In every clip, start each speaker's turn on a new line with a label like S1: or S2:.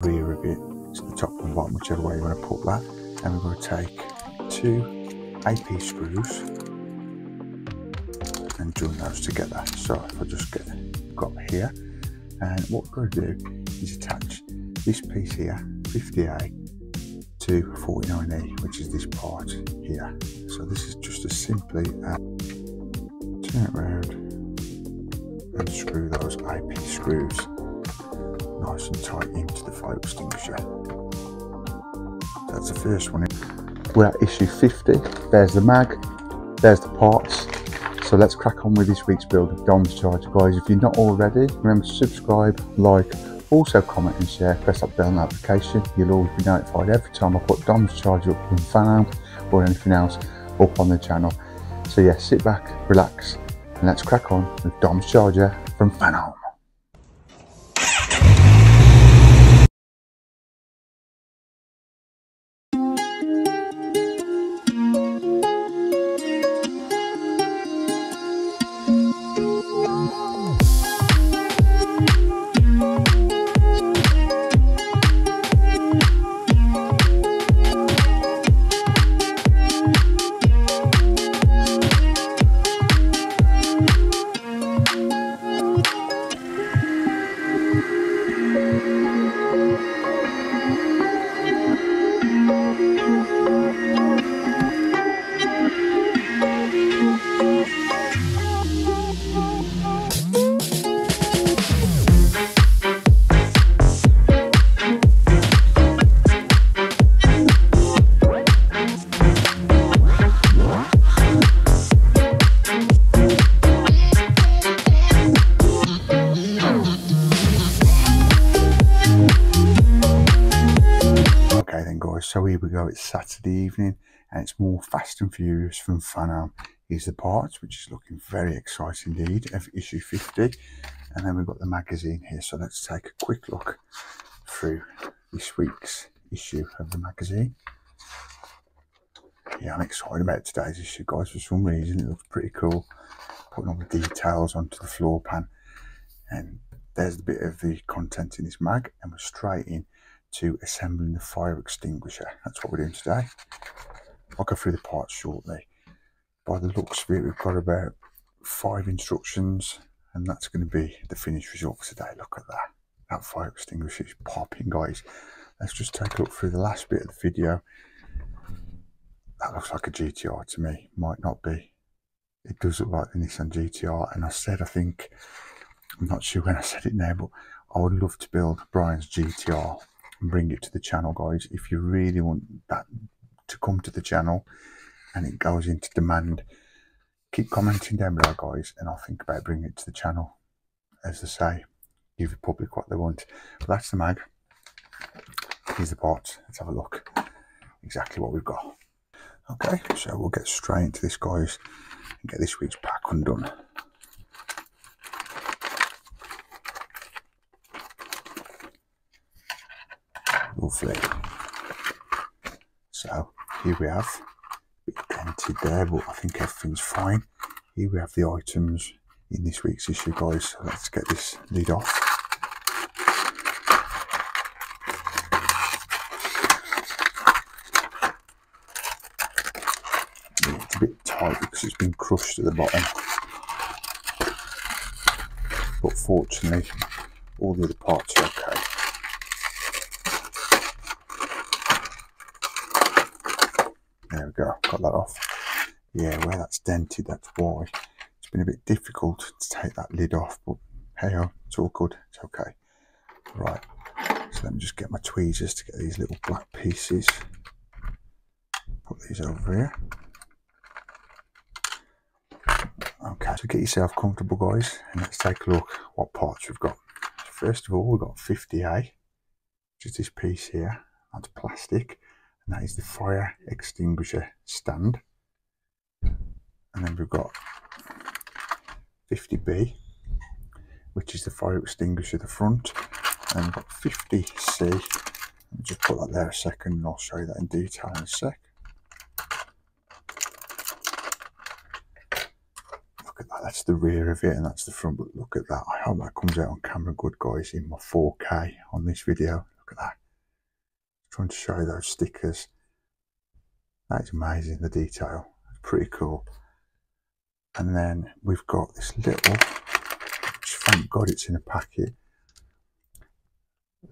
S1: rear of it, so the top and bottom, whichever way you want to put that. And we're going to take 2 AP screws and join those together. So if I just got here, and what we're going to do is attach this piece here, 50A, to 49E, which is this part here. So this is just as simply as turn it around and screw those AP screws nice and tight into the fire extinguisher. That's the first one. We're at issue 50. There's the mag, there's the parts. So let's crack on with this week's build of Dom's charger, guys. If you're not already, remember to subscribe, like, also comment and share, press that bell notification. You'll always be notified every time I put Dom's charger up from Fanhome or anything else up on the channel. So yeah, sit back, relax, and let's crack on with Dom's charger from Fanhome. So here we go, it's Saturday evening and it's more Fast and Furious from Fanhome. Here's the parts, which is looking very exciting indeed, of issue 50. And then we've got the magazine here, so let's take a quick look through this week's issue of the magazine. Yeah, I'm excited about today's issue, guys. For some reason it looks pretty cool, putting all the details onto the floor pan. And there's the bit of the content in this mag, and we're straight in to assembling the fire extinguisher. That's what we're doing today. I'll go through the parts shortly. By the looks of it, we've got about 5 instructions, and that's going to be the finished result for today. Look at that. That fire extinguisher is popping, guys. Let's just take a look through the last bit of the video. That looks like a GTR to me. Might not be. It does look like the Nissan GTR, and I said, I think, I'm not sure when I said it now, but I would love to build Brian's GTR and bring it to the channel, guys. If you really want that to come to the channel and it goes into demand, keep commenting down below, guys, and I'll think about bringing it to the channel. As they say, give the public what they want. But that's the mag. Here's the parts. Let's have a look exactly what we've got. Okay, so we'll get straight into this, guys, and get this week's pack undone. Lovely. So here we have, a bit dented there, but I think everything's fine. Here we have the items in this week's issue, guys. So let's get this lid off. It's a bit tight because it's been crushed at the bottom, but fortunately all the other parts are okay. There we go, got that off. Yeah, where that's dented, that's why. It's been a bit difficult to take that lid off, but hey ho, it's all good, it's okay. Right, so let me just get my tweezers to get these little black pieces. Put these over here. Okay, so get yourself comfortable, guys, and let's take a look what parts we've got. First of all, we've got 50A, which is this piece here. That's plastic. And that is the fire extinguisher stand. And then we've got 50B, which is the fire extinguisher at the front. And we've got 50C. Let me just put that there a second and I'll show you that in detail in a sec. Look at that, that's the rear of it and that's the front, but look at that. I hope that comes out on camera good, guys, in my 4K on this video. Look at that. Trying to show you those stickers. That is amazing, the detail. It's pretty cool. And then we've got this little, which thank God it's in a packet,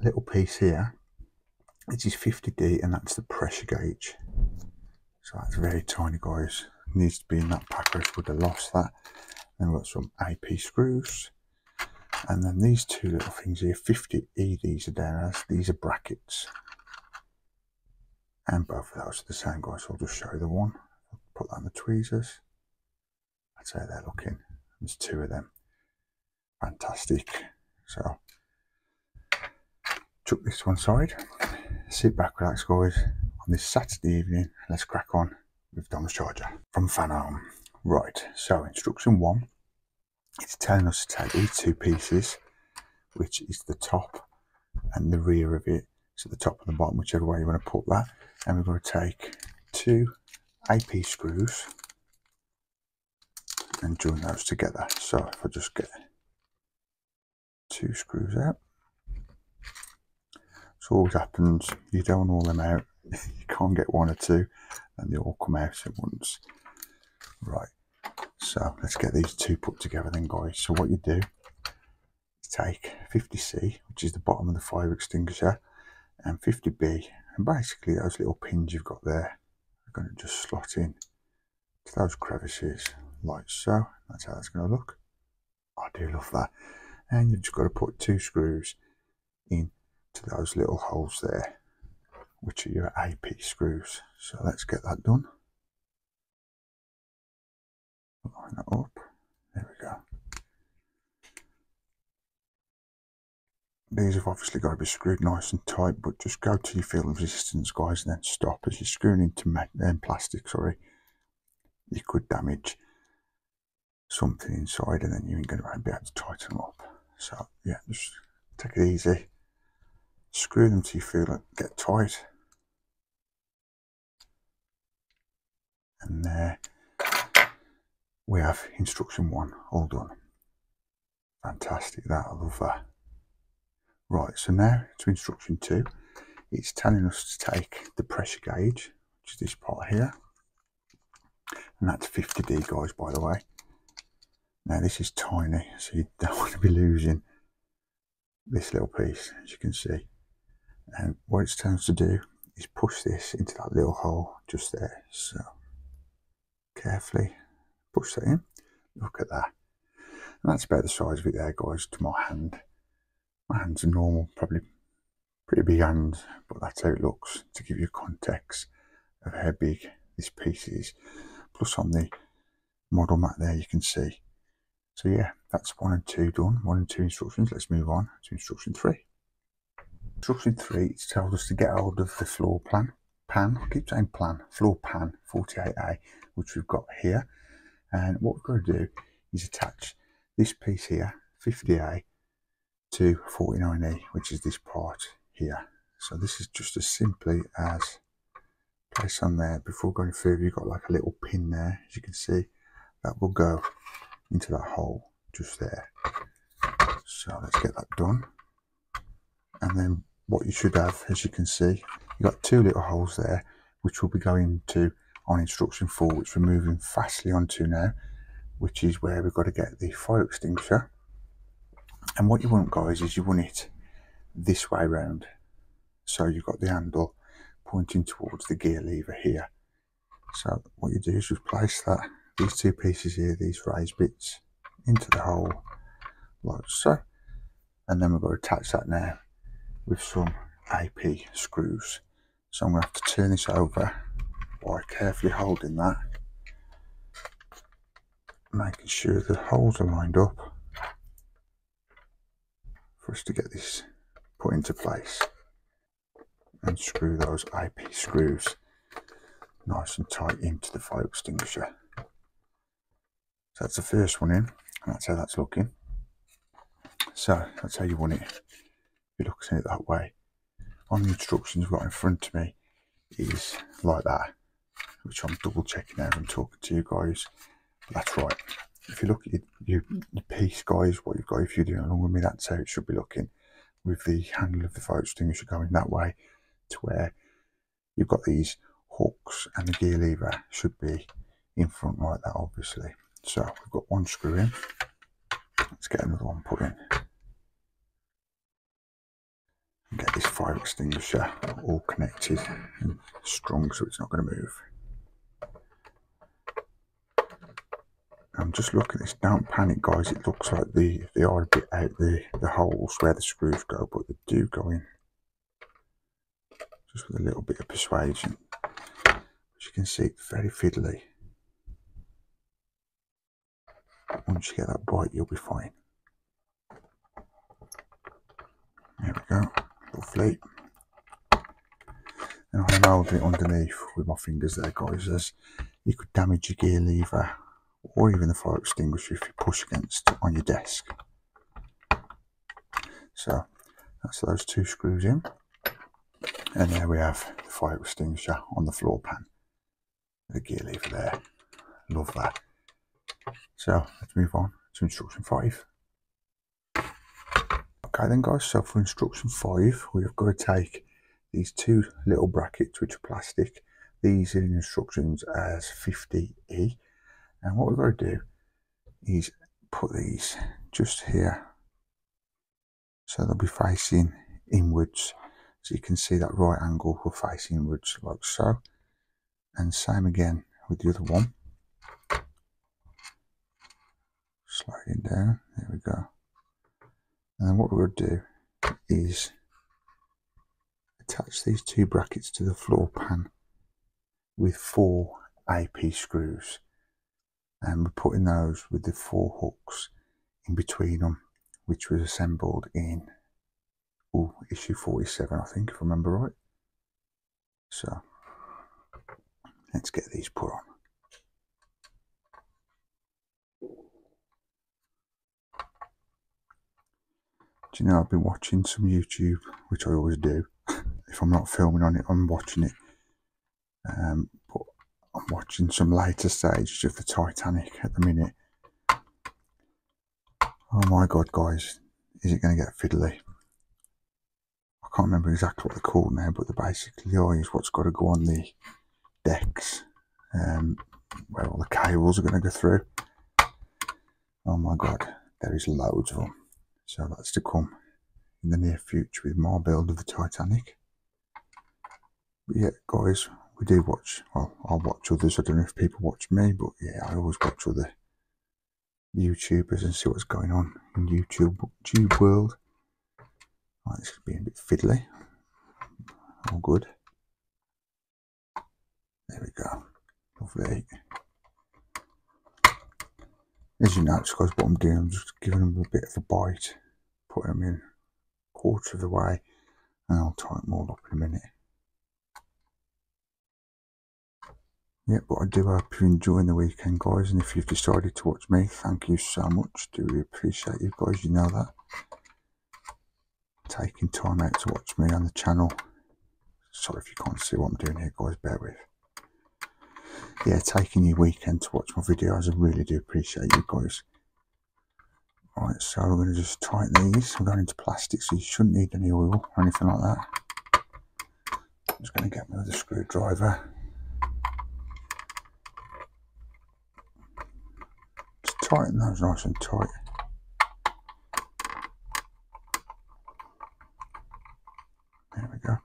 S1: little piece here. It is 50D, and that's the pressure gauge. So that's very tiny, guys. It needs to be in that pack, or else would have lost that. Then we've got some AP screws. And then these two little things here, 50E, these are down as, these are brackets. And both of those are the same, guys. So I'll just show you the one. I'll put that on the tweezers. That's how they're looking. There's two of them. Fantastic. So, chuck this to one side. Sit back, relax, guys. On this Saturday evening, let's crack on with Dom's charger from Fanhome. Right, so instruction 1, it's telling us to take these two pieces, which is the top and the rear of it, so the top and the bottom, whichever way you want to put that, and we're going to take 2 AP screws and join those together. So if I just get 2 screws out, so always happens, you don't want all them out, you can't get 1 or 2, and they all come out at once. Right, so let's get these 2 put together then, guys. So what you do is take 50C, which is the bottom of the fire extinguisher, and 50B, and basically those little pins you've got there are going to just slot in to those crevices like so. That's how that's going to look. I do love that. And you've just got to put 2 screws in to those little holes there, which are your AP screws. So let's get that done. Line that up. There we go. These have obviously got to be screwed nice and tight, but just go till you feel the resistance, guys, and then stop. As you're screwing into plastic, sorry, you could damage something inside, and then you ain't going to be able to tighten them up. So yeah, just take it easy. Screw them till you feel it get tight, and there we have instruction 1 all done. Fantastic, that, I love that. Right, so now to instruction 2. It's telling us to take the pressure gauge, which is this part here, and that's 50D, guys, by the way. Now this is tiny, so you don't want to be losing this little piece, as you can see. And what it's telling us to do is push this into that little hole just there. So carefully push that in. Look at that. And that's about the size of it there, guys, to my hand. My hands are normal, probably pretty big hands, but that's how it looks, to give you context of how big this piece is. Plus on the model mat there you can see. So yeah, that's 1 and 2 done. 1 and 2 instructions. Let's move on to instruction 3. Instruction 3, it's told us to get hold of the floor pan, I keep saying plan, floor pan 48A, which we've got here. And what we've got to do is attach this piece here, 50A, to 49E, which is this part here. So this is just as simply as place on there. Before going further, you've got like a little pin there, as you can see, that will go into that hole just there. So let's get that done. And then what you should have, as you can see, you've got 2 little holes there, which will be going to on instruction 4, which we're moving fastly onto now, which is where we've got to get the fire extinguisher. And what you want, guys, is you want it this way round. So you've got the handle pointing towards the gear lever here. So what you do is just place that, these 2 pieces here, these raised bits, into the hole like so. And then we're going to attach that now with some AP screws. So I'm going to have to turn this over by carefully holding that, making sure the holes are lined up for us to get this put into place, and screw those AP screws nice and tight into the fire extinguisher. So that's the first one in, and that's how that's looking. So that's how you want it, if you're looking at it that way. On the instructions I've got in front of me is like that, which I'm double checking now as I'm talking to you guys. But that's right. If you look at your piece, guys, what you've got, if you're doing along with me, that's how it should be looking. with the handle of the fire extinguisher going that way to where you've got these hooks, and the gear lever should be in front like that, obviously. So we've got one screw in. Let's get another one put in and get this fire extinguisher all connected and strong so it's not going to move. I'm just looking at this. Don't panic, guys. It looks like they are a bit out the holes where the screws go, but they do go in. Just with a little bit of persuasion. As you can see, it's very fiddly. Once you get that bite, you'll be fine. There we go. Lovely. And I'm holding it underneath with my fingers there, guys, as you could damage your gear lever or even the fire extinguisher if you push against on your desk. So that's those two screws in, and there we have the fire extinguisher on the floor pan, the gear lever there. Love that. So let's move on to instruction 5. Okay then, guys, so for instruction 5 we have got to take these two little brackets which are plastic. These are in instructions as 50E. And what we've got to do is put these just here, so they'll be facing inwards. So you can see that right angle will face inwards like so. And same again with the other one. Sliding down, there we go. And then what we're going to do is attach these two brackets to the floor pan with 4 AP screws. And we're putting those with the 4 hooks in between them, which was assembled in issue 47, I think, if I remember right. So let's get these put on. Do you know, I've been watching some YouTube, which I always do. If I'm not filming on it, I'm watching it. But I'm watching some later stages of the Titanic at the minute. Oh my god, guys, is it going to get fiddly? I can't remember exactly what they're called now, but they're basically is what's got to go on the decks, where all the cables are going to go through. Oh my god, there is loads of them. So that's to come in the near future with more build of the Titanic. But yeah, guys, we do watch, well, I'll watch others. I don't know if people watch me, but yeah, I always watch other YouTubers and see what's going on in YouTube world. Right, this is being a bit fiddly. All good. There we go. Lovely. As you notice, guys, what I'm doing, I'm just giving them a bit of a bite, putting them in a quarter of the way, and I'll tighten them all up in a minute. Yeah, but I do hope you're enjoying the weekend, guys, and if you've decided to watch me, thank you so much. Do really appreciate you guys, you know that. Taking time out to watch me on the channel. Sorry if you can't see what I'm doing here, guys, bear with. Yeah, taking your weekend to watch my videos, I really do appreciate you guys. Alright, so we're going to just tighten these. We're going into plastic, so you shouldn't need any oil or anything like that. I'm just going to get me with a screwdriver. Just tighten those nice and tight. There we go.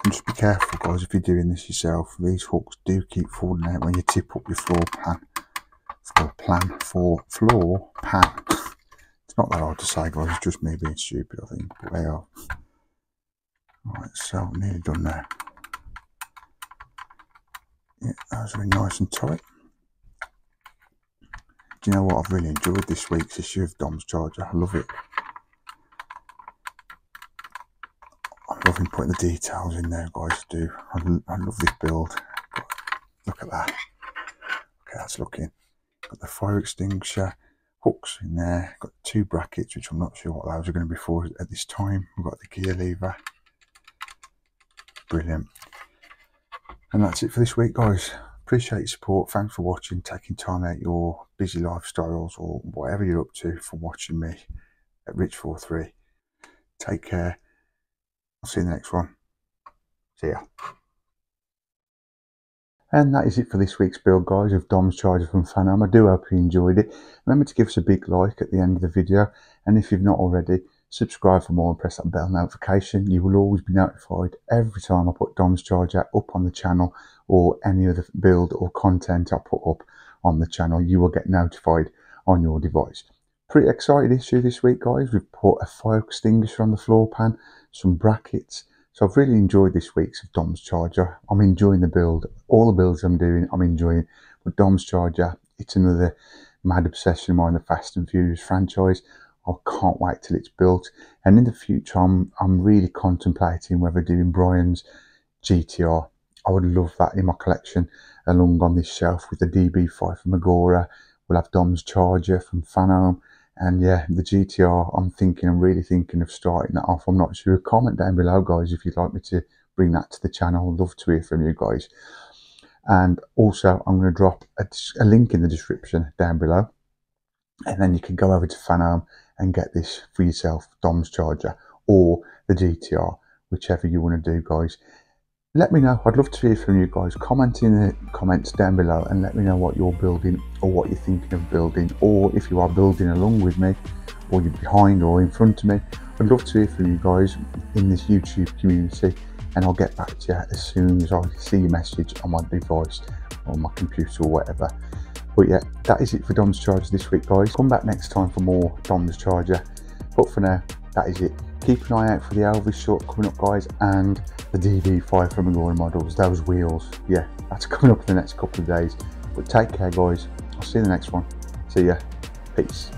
S1: And just be careful, guys, if you're doing this yourself. These hooks do keep falling out when you tip up your floor pan. Floor pan. It's not that hard to say, guys. It's just me being stupid, I think. But they are. Right, so nearly done now. Yeah, those are nice and tight. Do you know what? I've really enjoyed this week's issue of Dom's Charger. I love it. I'm loving putting the details in there, guys. I love this build. Look at that. Okay, that's looking. Got the fire extinguisher hooks in there. Got 2 brackets, which I'm not sure what those are going to be for at this time. We've got the gear lever. Brilliant. And that's it for this week, guys. Appreciate your support. Thanks for watching, taking time out your busy lifestyles or whatever you're up to for watching me at Rich43. Take care. I'll see you in the next one. See ya. And that is it for this week's build, guys, of Dom's charger from Fanhome. I do hope you enjoyed it. Remember to give us a big like at the end of the video, and if you've not already, subscribe for more and press that bell notification. You will always be notified every time I put Dom's charger up on the channel, or any other build or content I put up on the channel. You will get notified on your device. Pretty excited issue this week, guys. We've put a fire extinguisher on the floor pan, some brackets. So I've really enjoyed this week's of Dom's charger. I'm enjoying the build. All the builds I'm doing, I'm enjoying. But Dom's charger, it's another mad obsession of mine, the Fast and Furious franchise. I can't wait till it's built. And in the future, I'm really contemplating whether doing Brian's GTR. I would love that in my collection, along on this shelf with the DB5 from Agora. We'll have Dom's charger from Fanhome. And yeah, the GTR, I'm really thinking of starting that off. I'm not sure. Comment down below, guys, if you'd like me to bring that to the channel. I'd love to hear from you guys. And also, I'm going to drop a link in the description down below. And then you can go over to Fanhome and get this for yourself, Dom's charger or the GTR, whichever you want to do, guys. Let me know. I'd love to hear from you guys. Comment in the comments down below and let me know what you're building or what you're thinking of building, or if you are building along with me, or you're behind or in front of me. I'd love to hear from you guys in this YouTube community, and I'll get back to you as soon as I see your message on my device or my computer or whatever. But yeah, that is it for Dom's charger this week, guys. Come back next time for more Dom's charger. But for now, that is it. Keep an eye out for the Elvis short coming up, guys, and the DB5 from Agora models, those wheels. Yeah, that's coming up in the next couple of days. But take care, guys. I'll see you in the next one. See ya. Peace.